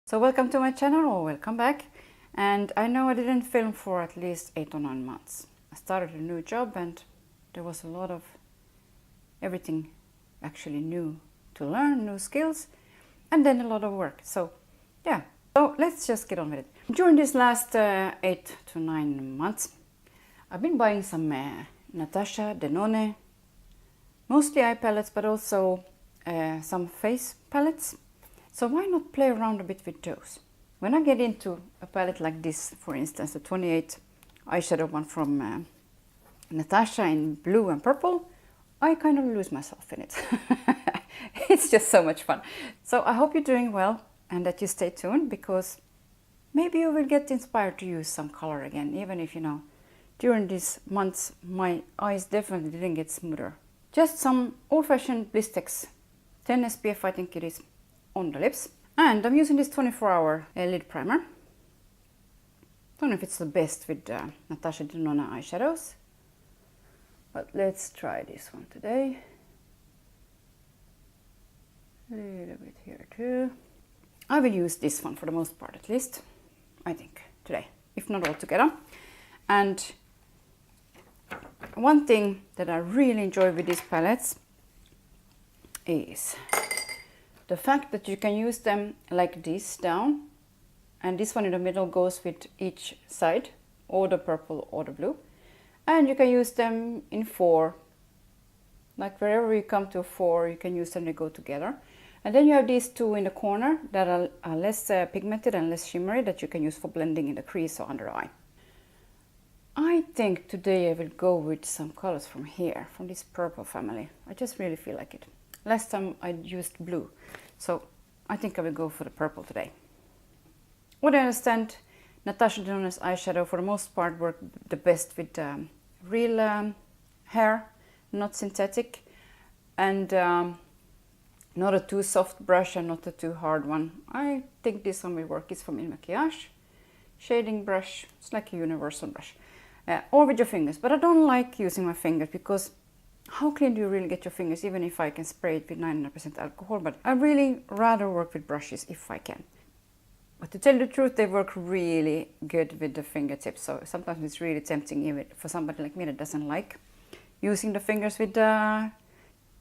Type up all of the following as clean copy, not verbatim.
So welcome to my channel, or welcome back. And I know I didn't film for at least 8 or 9 months. I started a new job and there was a lot of everything actually new to learn, new skills, and then a lot of work. So yeah, so let's just get on with it. During these last 8 to 9 months, I've been buying some Natasha Denona, mostly eye palettes, but also some face palettes. So why not play around a bit with those? When I get into a palette like this, for instance, the 28 eyeshadow one from Natasha in blue and purple, I kind of lose myself in it. It's just so much fun. So I hope you're doing well and that you stay tuned, because maybe you will get inspired to use some color again, even if, you know, during these months my eyes definitely didn't get smoother. Just some old-fashioned Blistex 10 SPF, I think it is, on the lips. And I'm using this 24-hour lid primer. Don't know if it's the best with Natasha Denona eyeshadows, but let's try this one today. A little bit here too. I will use this one for the most part, at least, I think, today, if not all together. And one thing that I really enjoy with these palettes is the fact that you can use them like this down, and this one in the middle goes with each side, or the purple or the blue, and you can use them in 4, like wherever you come to 4 you can use them, they go together. And then you have these 2 in the corner that are less pigmented and less shimmery, that you can use for blending in the crease or under the eye. I think today I will go with some colors from here, from this purple family. I just really feel like it. Last time I used blue, so I think I will go for the purple today. What I understand, Natasha Denona's eyeshadow for the most part work the best with real hair, not synthetic, and not a too soft brush and not a too hard one. I think this one will work. It's from MaritMakeupManicure shading brush. It's like a universal brush, or with your fingers. But I don't like using my fingers, because how clean do you really get your fingers, even if I can spray it with 99% alcohol? But I really rather work with brushes if I can. But to tell the truth, they work really good with the fingertips. So sometimes it's really tempting, even for somebody like me that doesn't like using the fingers with the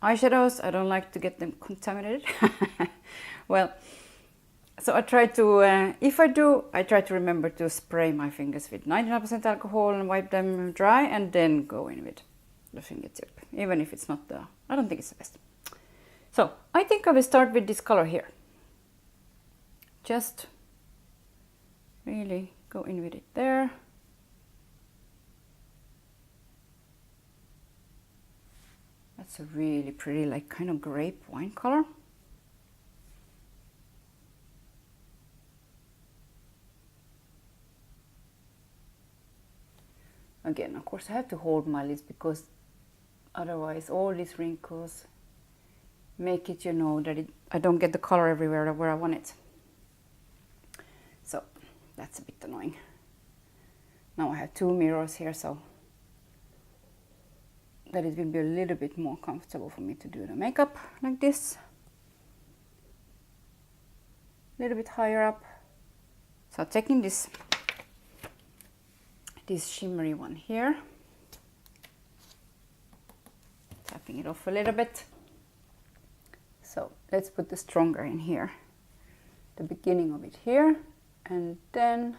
eyeshadows. I don't like to get them contaminated. Well, so I try to, if I do, I try to remember to spray my fingers with 99% alcohol and wipe them dry, and then go in with the fingertip, even if it's not the, I don't think it's the best. So I think I will start with this color here. Just really go in with it there. That's a really pretty, like kind of grape wine color. Again, of course I have to hold my lids, because otherwise all these wrinkles make it, you know, that I don't get the color everywhere where I want it. So that's a bit annoying. Now I have 2 mirrors here, so that it will be a little bit more comfortable for me to do the makeup like this. A little bit higher up. So taking this shimmery one here, tapping it off a little bit. So let's put the stronger in here, the beginning of it here, and then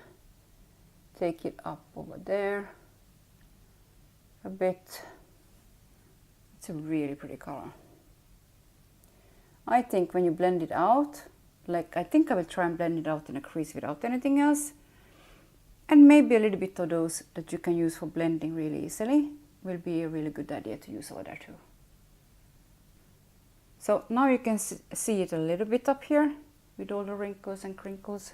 take it up over there a bit. It's a really pretty color. I think when you blend it out, like I think I will try and blend it out in a crease without anything else, and maybe a little bit of those that you can use for blending really easily will be a really good idea to use over there too. So now you can see it a little bit up here with all the wrinkles and crinkles.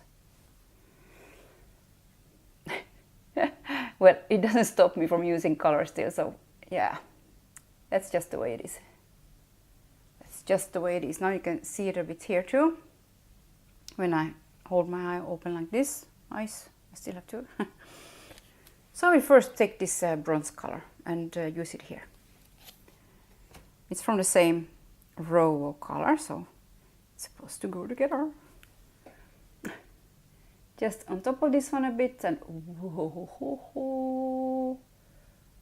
Well, it doesn't stop me from using color still, so yeah, that's just the way it is. That's just the way it is. Now you can see it a bit here too. When I hold my eye open like this, eyes, I still have 2. So I will first take this bronze color and use it here. It's from the same row of color, so it's supposed to go together. just on top of this one a bit, and whoa,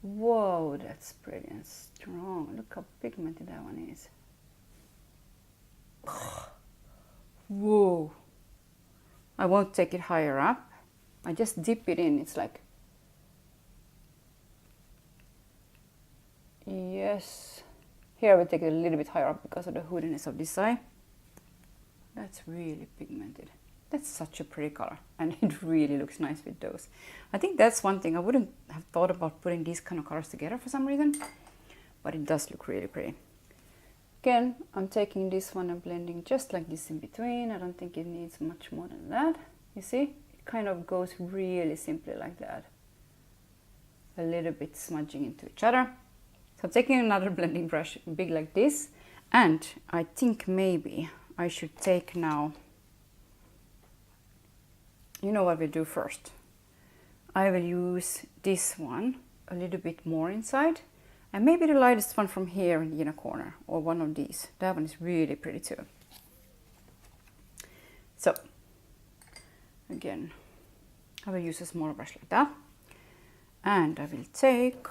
whoa, that's pretty and strong. Look how pigmented that one is. Whoa. I won't take it higher up. I just dip it in. It's like, yes. Here I will take it a little bit higher up because of the hoodiness of this eye. That's really pigmented. That's such a pretty color, and it really looks nice with those. I think that's one thing. I wouldn't have thought about putting these kind of colors together for some reason, but it does look really pretty. Again, I'm taking this one and blending just like this in between. I don't think it needs much more than that. You see, it kind of goes really simply like that. A little bit smudging into each other. So I'm taking another blending brush, big like this, and I think maybe I should take now, you know what we'll do first. I will use this one a little bit more inside, and maybe the lightest one from here in the inner corner, or one of these. That one is really pretty too. So again, I will use a smaller brush like that, and I will take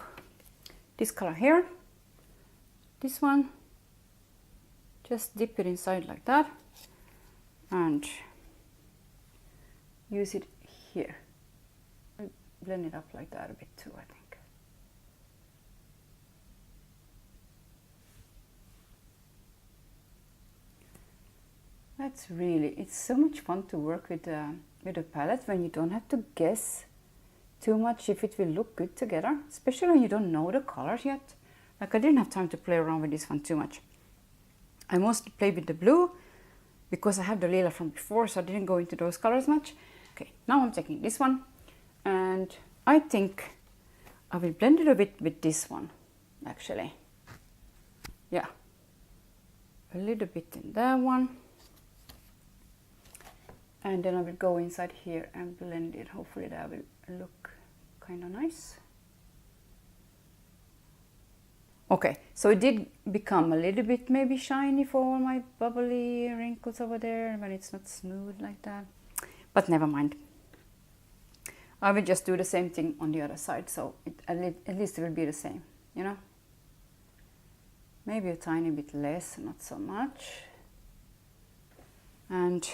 this color here, this one, just dip it inside like that, and use it here. I'll blend it up like that a bit too, I think. That's really, it's so much fun to work with a palette when you don't have to guess too much if it will look good together, especially when you don't know the colors yet. Like I didn't have time to play around with this one too much. I mostly played with the blue because I have the lila from before, so I didn't go into those colors much. Okay, now I'm taking this one, and I think I will blend it a bit with this one, actually. Yeah, a little bit in that one. And then I will go inside here and blend it. Hopefully that will look kind of nice. Okay, so it did become a little bit maybe shiny for all my bubbly wrinkles over there when it's not smooth like that. But never mind. I will just do the same thing on the other side, so at least it will be the same, you know? Maybe a tiny bit less, not so much. And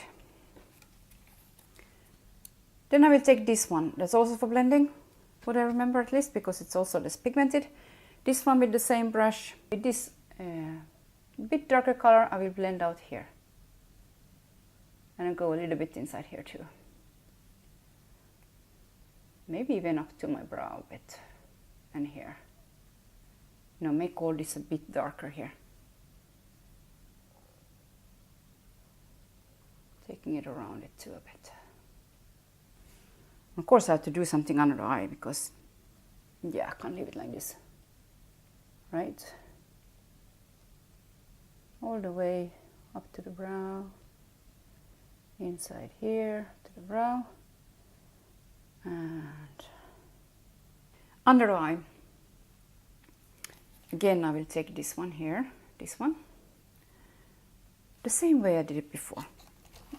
then I will take this one, that's also for blending, what I remember at least, because it's also less pigmented. This one with the same brush, with this bit darker color, I will blend out here. And I'll go a little bit inside here too. Maybe even up to my brow a bit, and here. You know, make all this a bit darker here. Taking it around it too a bit. Of course I have to do something under the eye because, yeah, I can't leave it like this, right? All the way up to the brow, inside here to the brow, and under the eye. Again, I will take this one here, this one, the same way I did it before.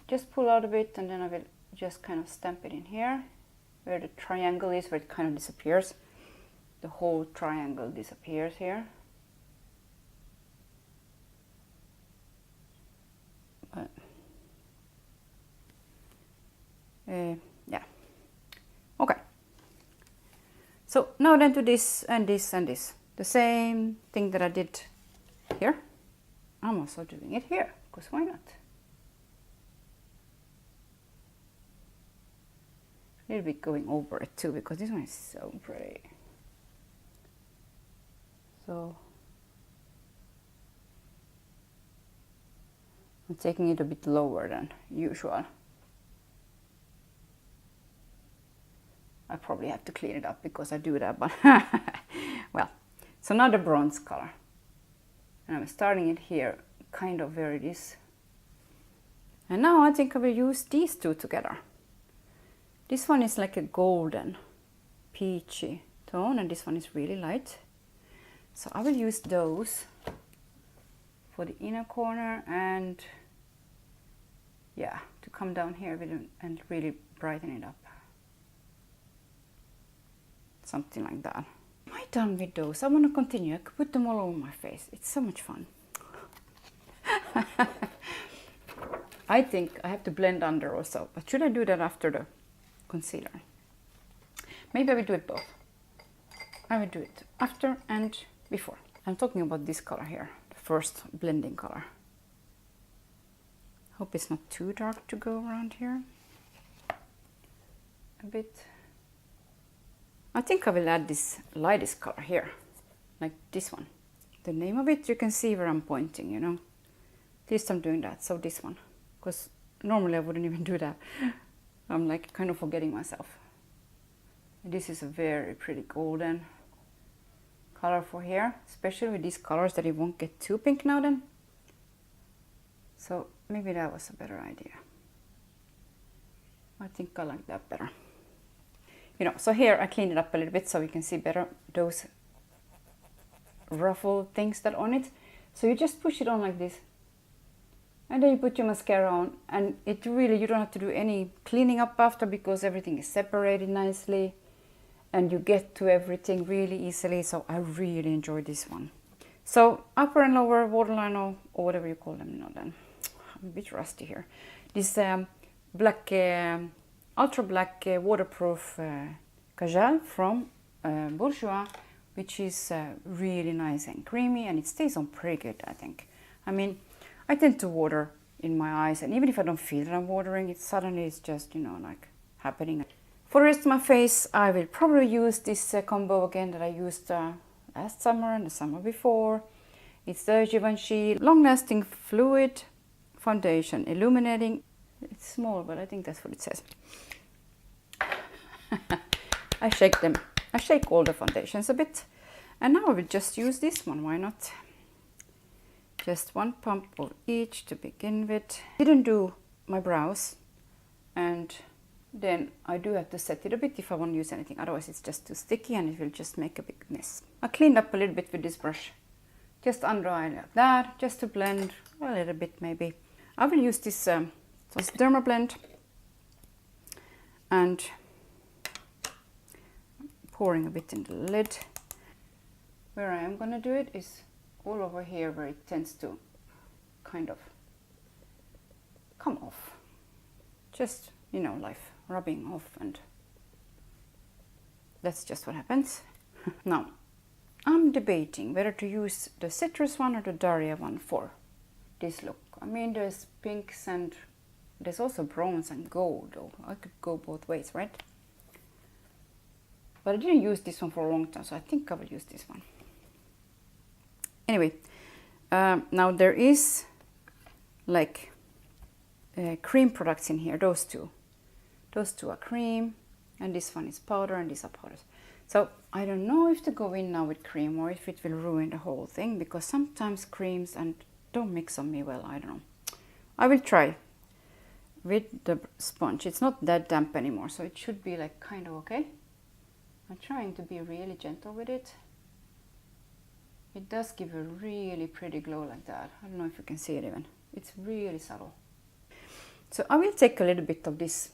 Just pull out a bit, and then I will just kind of stamp it in here, where the triangle is, where it kind of disappears. The whole triangle disappears here. But, yeah. Okay. So now then to this and this and this. The same thing that I did here. I'm also doing it here, because why not? A little bit going over it too, because this one is so pretty. So I'm taking it a bit lower than usual. I probably have to clean it up because I do that, but well, so now the bronze color. And I'm starting it here, kind of where it is. And now I think I will use these two together. This one is like a golden, peachy tone, and this one is really light. So I will use those for the inner corner and yeah, to come down here with it and really brighten it up. Something like that. Am I done with those? I want to continue. I could put them all over my face. It's so much fun. I think I have to blend under also, but should I do that after the concealer? Maybe I will do it both. I will do it after and before. I'm talking about this color here, the first blending color. Hope it's not too dark to go around here. A bit. I think I will add this lightest color here, like this one. The name of it, you can see where I'm pointing, you know. At least I'm doing that, so this one. Because normally I wouldn't even do that. I'm like kind of forgetting myself. This is a very pretty golden color for here, especially with these colors that it won't get too pink now then. So maybe that was a better idea. I think I like that better. You know, so here I cleaned it up a little bit so we can see better those ruffle things that on it. So you just push it on like this. And then you put your mascara on, and it really, you don't have to do any cleaning up after because everything is separated nicely and you get to everything really easily. So I really enjoy this one. So upper and lower waterline or whatever you call them now then. I'm a bit rusty here. This black, ultra black waterproof Kajal from Bourjois, which is really nice and creamy, and it stays on pretty good, I think. I mean, I tend to water in my eyes, and even if I don't feel that I'm watering, it suddenly is just, you know, like happening. For the rest of my face, I will probably use this combo again that I used last summer and the summer before. It's the Givenchy Long Lasting Fluid Foundation, Illuminating. It's small, but I think that's what it says. I shake them. I shake all the foundations a bit. And now I will just use this one, why not? Just one pump of each to begin with. Didn't do my brows, and then I do have to set it a bit if I want to use anything, otherwise it's just too sticky and it will just make a big mess. I cleaned up a little bit with this brush, just under eye like that, just to blend a little bit maybe. I will use this Derma Blend and pouring a bit in the lid. Where I am going to do it is all over here where it tends to kind of come off. Just, you know, like rubbing off, and that's just what happens. Now, I'm debating whether to use the citrus one or the Daria one for this look. I mean, there's pinks and there's also bronze and gold, though. I could go both ways, right? But I didn't use this one for a long time, so I think I will use this one. Anyway, now there is like cream products in here, those two. Those two are cream, and this one is powder, and these are powders. So I don't know if to go in now with cream or if it will ruin the whole thing, because sometimes creams and don't mix on me well, I don't know. I will try with the sponge. It's not that damp anymore, so it should be like kind of okay. I'm trying to be really gentle with it. It does give a really pretty glow like that. I don't know if you can see it even. It's really subtle. So I will take a little bit of this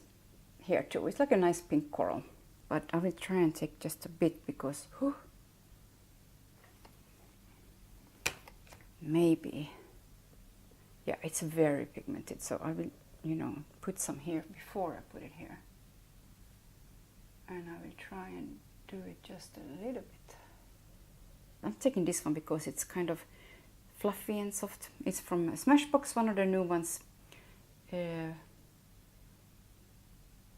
here too. It's like a nice pink coral. But I will try and take just a bit because maybe, yeah, it's very pigmented. So I will, you know, put some here before I put it here. And I will try and do it just a little bit. I'm taking this one because it's kind of fluffy and soft. It's from Smashbox, one of the new ones.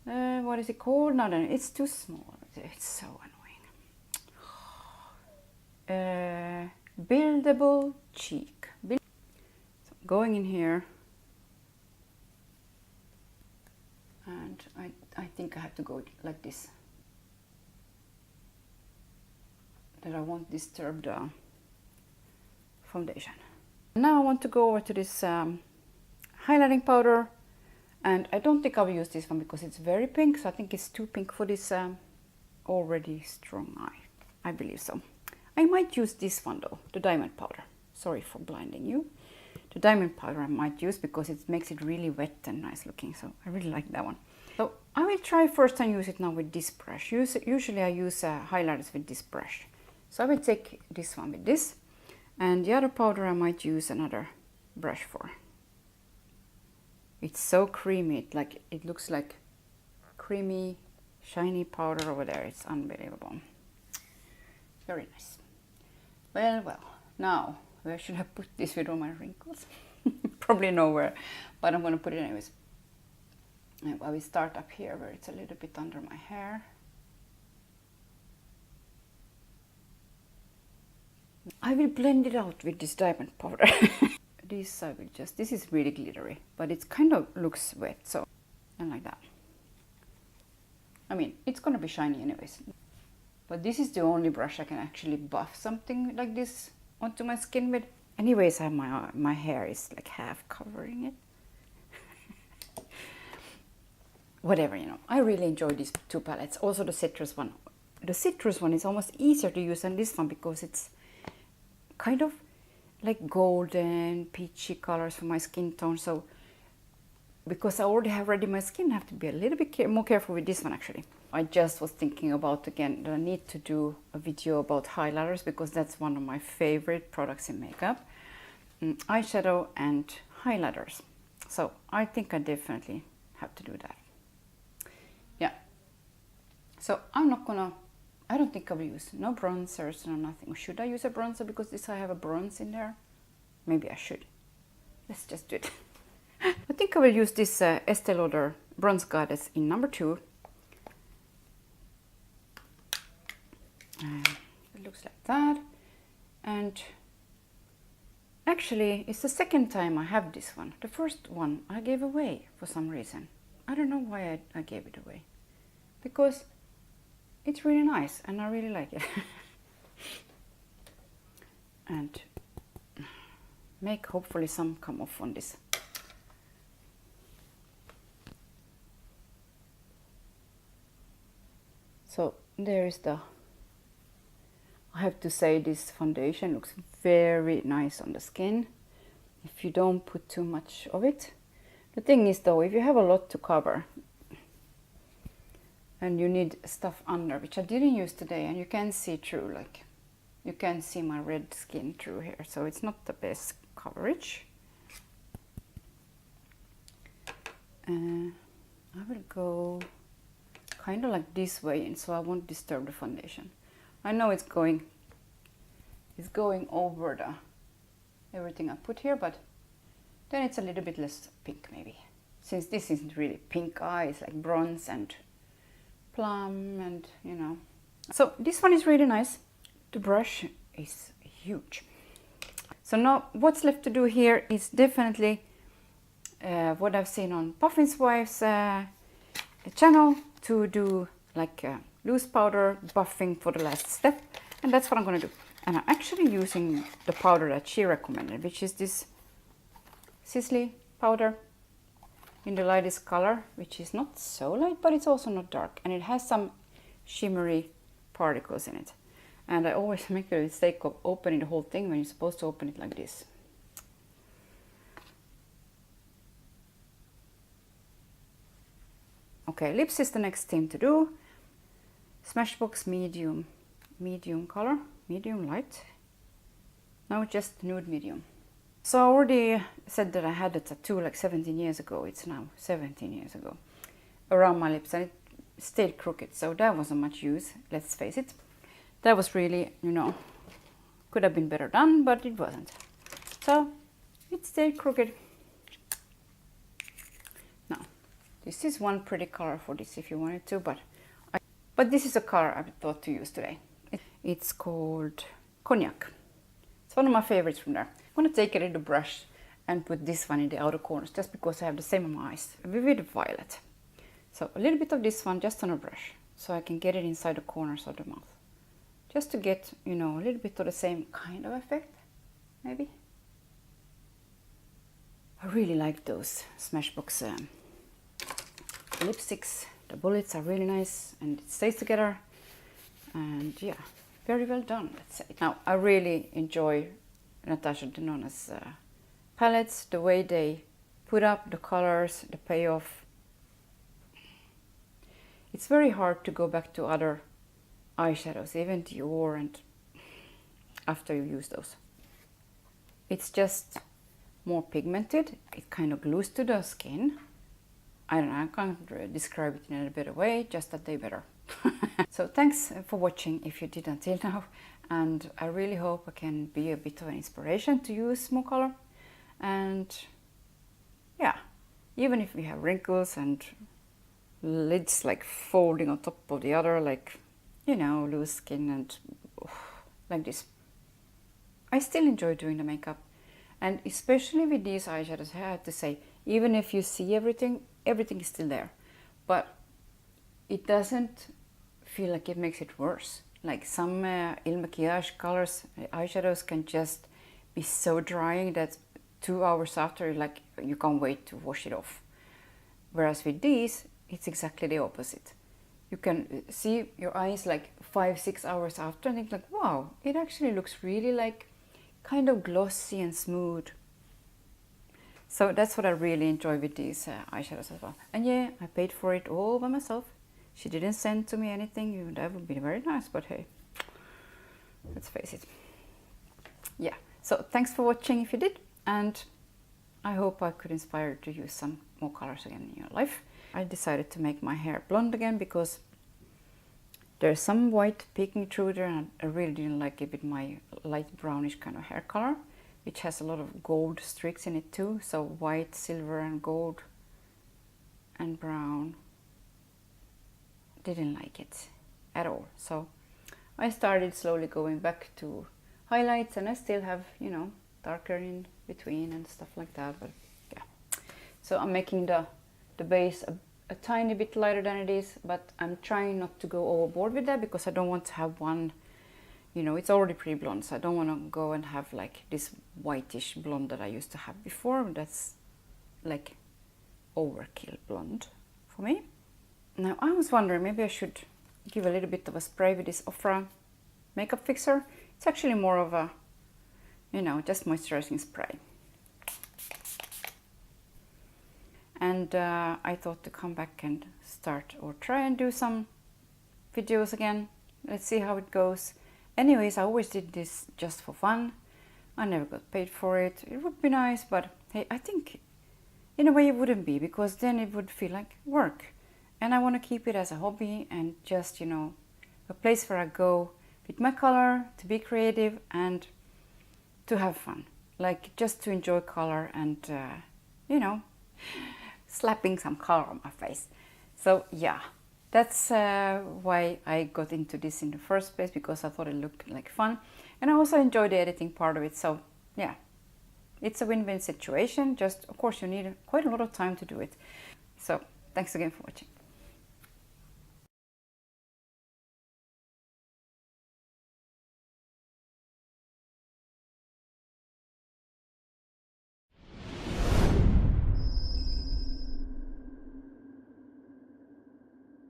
What is it called? No, it's too small. It's so annoying. Buildable Cheek. So going in here, and I think I have to go like this. That I won't disturb the foundation. Now I want to go over to this highlighting powder, and I don't think I will use this one because it's very pink, so I think it's too pink for this already strong eye. I believe so. I might use this one though, the diamond powder. Sorry for blinding you. the diamond powder I might use because it makes it really wet and nice looking. So I really like that one. So I will try first and use it now with this brush. Usually I use highlighters with this brush. So I will take this one with this. And the other powder I might use another brush for. It's so creamy. It looks like creamy, shiny powder over there. It's unbelievable. Very nice. Well, well. Now, where should I put this with all my wrinkles? Probably nowhere, but I'm going to put it anyways. I will start up here where it's a little bit under my hair. I will blend it out with this diamond powder. This I will just, this is really glittery, but it kind of looks wet, so, and like that. I mean, it's going to be shiny anyways. But this is the only brush I can actually buff something like this onto my skin with. Anyways, I have my hair is like half covering it. Whatever, you know. I really enjoy these two palettes. Also the citrus one. The citrus one is almost easier to use than this one because it's kind of like golden, peachy colors for my skin tone. So because I already have ready my skin, I have to be a little bit more careful with this one actually. I just was thinking about again that I need to do a video about highlighters because that's one of my favorite products in makeup. Eyeshadow and highlighters. So I think I definitely have to do that. Yeah. So I'm not gonna, I don't think I will use no bronzers, no nothing. Should I use a bronzer because this I have a bronze in there? Maybe I should. Let's just do it. I think I will use this Estee Lauder Bronze Goddess in number 2. It looks like that. And actually, it's the second time I have this one. The first one I gave away for some reason. I don't know why I gave it away. Because it's really nice and I really like it. And make hopefully some come off on this. So there is the, I have to say this foundation looks very nice on the skin if you don't put too much of it. The thing is though, if you have a lot to cover and you need stuff under, which I didn't use today, and you can see through, like you can see my red skin through here, so it's not the best coverage. I will go kind of like this way in, so I won't disturb the foundation. I know it's going over the everything I put here, but then it's a little bit less pink maybe. Since this isn't really pink eye, it's like bronze and plum and you know. So this one is really nice. The brush is huge. So now what's left to do here is definitely what I've seen on Puffin's Wife's channel, to do like loose powder buffing for the last step, and that's what I'm going to do. And I'm actually using the powder that she recommended, which is this Sisley powder in the lightest color, which is not so light, but it's also not dark, and it has some shimmery particles in it. And I always make the mistake of opening the whole thing when you're supposed to open it like this. Okay, lips is the next thing to do. Smashbox medium color, medium light. No, just nude medium. So I already said that I had a tattoo like 17 years ago. It's now 17 years ago. Around my lips, and it stayed crooked. So that wasn't much use, let's face it. That was really, you know, could have been better done, but it wasn't. So it stayed crooked. Now, this is one pretty color for this if you wanted to, but this is a color I thought to use today. It's called Cognac. It's one of my favorites from there. I'm going to take a little brush and put this one in the outer corners just because I have the same on my eyes, vivid violet. So a little bit of this one just on a brush so I can get it inside the corners of the mouth. Just to get, you know, a little bit of the same kind of effect, maybe. I really like those Smashbox lipsticks. The bullets are really nice and it stays together. And yeah, very well done, let's say. Now, I really enjoy Natasha Denona's palettes, the way they put up the colors, the payoff. It's very hard to go back to other eyeshadows, even Dior, and after you use those. It's just more pigmented. It kind of glues to the skin. I don't know, I can't describe it in a better way, just that they're better. So thanks for watching if you did until now, and I really hope I can be a bit of an inspiration to use more color. And yeah, even if we have wrinkles and lids like folding on top of the other, like, you know, loose skin and like this, I still enjoy doing the makeup. And especially with these eyeshadows, I have to say, even if you see everything, everything is still there, but it doesn't feel like it makes it worse. Like some Il Maquillage colors, eyeshadows can just be so drying that 2 hours after, like, you can't wait to wash it off. Whereas with these, it's exactly the opposite. You can see your eyes like 5-6 hours after and think like, wow, it actually looks really like kind of glossy and smooth. So that's what I really enjoy with these eyeshadows as well. And yeah, I paid for it all by myself. She didn't send to me anything. That would be very nice, but hey, let's face it. Yeah, so thanks for watching if you did, and I hope I could inspire you to use some more colors again in your life. I decided to make my hair blonde again because there's some white peeking through there, and I really didn't like it with my light brownish kind of hair color, which has a lot of gold streaks in it too. So white, silver and gold and brown. Didn't like it at all. So I started slowly going back to highlights, and I still have, you know, darker in between and stuff like that, but yeah. So I'm making the base a tiny bit lighter than it is, but I'm trying not to go overboard with that because I don't want to have one, you know, it's already pretty blonde, so I don't want to go and have like this whitish blonde that I used to have before. That's like overkill blonde for me. Now I was wondering, maybe I should give a little bit of a spray with this Ofra makeup fixer. It's actually more of a, you know, just moisturizing spray. And I thought to come back and start or try and do some videos again. Let's see how it goes. Anyways, I always did this just for fun. I never got paid for it. It would be nice, but hey, I think in a way it wouldn't be, because then it would feel like work. And I want to keep it as a hobby and just, you know, a place where I go with my color, to be creative and to have fun. Like just to enjoy color and, you know, slapping some color on my face. So yeah, that's why I got into this in the first place, because I thought it looked like fun. And I also enjoy the editing part of it. So yeah, it's a win-win situation. Just, of course, you need quite a lot of time to do it. So thanks again for watching.